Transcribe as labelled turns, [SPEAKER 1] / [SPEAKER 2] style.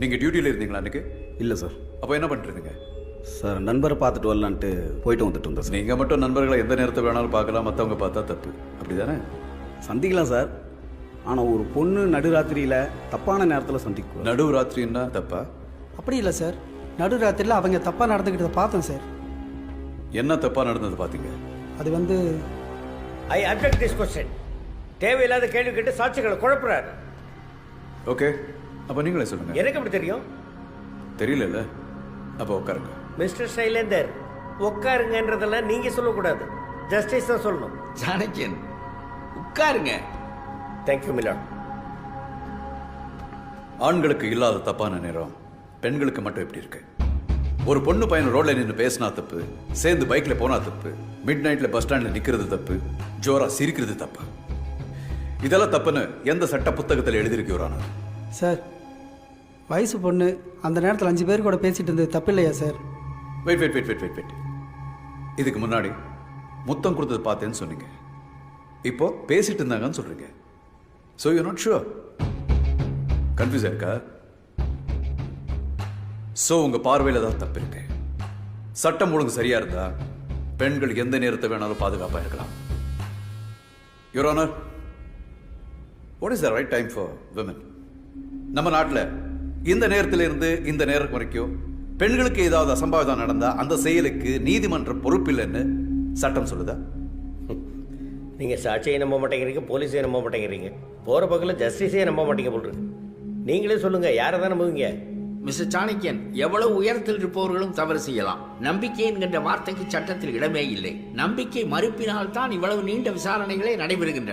[SPEAKER 1] நீங்கள் டியூட்டியில் இருந்தீங்களா அன்றைக்கு?
[SPEAKER 2] இல்லை சார்.
[SPEAKER 1] அப்போ என்ன பண்ணிட்டு இருந்தீங்க?
[SPEAKER 2] சார் நண்பரை பார்த்துட்டு வரலான்ட்டு போயிட்டு வந்துட்டு இருந்தேன் சார்.
[SPEAKER 1] நீங்கள் மட்டும் நண்பர்களை எந்த நேரத்தை வேணாலும் பார்க்கலாம், மற்றவங்க பார்த்தா தப்பு, அப்படி தானே?
[SPEAKER 2] சந்திக்கலாம் சார். ஆனால் ஒரு பொண்ணு நடுராத்திரியில் தப்பான நேரத்தில் சந்திக்கும்.
[SPEAKER 1] நடுராத்திரின்னா தப்பா?
[SPEAKER 3] அப்படி இல்லை சார், நடுராத்திரியில் அவங்க தப்பாக நடந்துக்கிட்டதை பார்த்தேன் சார்.
[SPEAKER 1] என்ன தப்பாக நடந்தது பார்த்தீங்க?
[SPEAKER 3] அது வந்து
[SPEAKER 4] ஐ அப்ஜெக்ட் திஸ் கொஸ்டின். தேவையில்லாத கேள்வி கேட்டு சாட்சிகளை குழப்புறாரு.
[SPEAKER 1] ஓகே, அப்போ நீங்களே சொல்லுங்கள்.
[SPEAKER 4] எனக்கு எப்படி தெரியும்?
[SPEAKER 1] தெரியல. அப்போ உட்காருங்க.
[SPEAKER 4] மிஸ்டர் சைலேந்தர், உட்காருங்கன்றதெல்லாம் நீங்க சொல்லக்கூடாது, ஜஸ்டிஸ் தான் சொல்லணும்.
[SPEAKER 5] சாணக்கியன், உட்காருங்க.
[SPEAKER 4] Thank you milord.
[SPEAKER 1] ஆண்களுக்கு இல்லாத தப்பான நேரம் பெண்களுக்கு மட்டும் எப்படி இருக்கு? ஒரு பொண்ணு பையன் ரோட்ல நின்று பேசினா தப்பு, சேர்ந்து பைக்ல போனா தப்பு, மிட் நைட்ல பஸ் ஸ்டாண்ட்ல நிக்கிறது தப்பு, ஜோரா சிரிக்கிறது தப்பு. இதெல்லாம் தப்புன்னு எந்த சட்ட புத்தகத்தில் எழுதியிருக்கிறான?
[SPEAKER 3] சார், வயசு பொண்ணு அந்த நேரத்தில் 5 பேர் கூட பேசிட்டு இருந்தது தப்பு இல்லையா சார்?
[SPEAKER 1] வெயிட். இதுக்கு முன்னாடி முத்தம் கொடுத்தது பார்த்தேன்னு சொன்னீங்க, இப்போ பேசிட்டு இருந்தாங்கன்னு சொல்றீங்க. So you not sure? Confuse இருக்கா? ஸோ உங்க பார்வையில் தான் தப்பு இருக்கு. சட்டம் ஒழுங்கு சரியா இருந்தா பெண்கள் எந்த நேரத்தை வேணாலும் பாதுகாப்பாக இருக்கலாம். Your honour, what is the right time for women? நம்ம நாட்டில் இந்த நேரத்தில் இருந்து இந்த நேரம் வரைக்கும் பெண்களுக்கு ஏதாவது அசம்பாவிதம் நடந்தா அந்த செயலுக்கு நீதிமன்ற பொறுப்பில்லைன்னு சட்டம் சொல்லுதா?
[SPEAKER 4] நீங்க சாட்சியை நம்ப மாட்டேங்கிறீங்க, போலீஸையும் நம்ப மாட்டேங்கிறீங்க, போற பக்கத்தில் ஜஸ்டிஸையே நம்ப மாட்டேங்க போல் இருக்கு. நீங்களே சொல்லுங்க, யாரை தான் நம்புவீங்க?
[SPEAKER 5] மிஸ்டர் சாணக்கியன், எவ்வளவு உயரத்தில் இருப்பவர்களும் தவறு செய்யலாம். நம்பிக்கை என்கின்ற வார்த்தைக்கு சட்டத்தில் இடமே இல்லை. நம்பிக்கை மறுப்பினால் தான் இவ்வளவு நீண்ட விசாரணைகளே நடைபெறுகின்றன.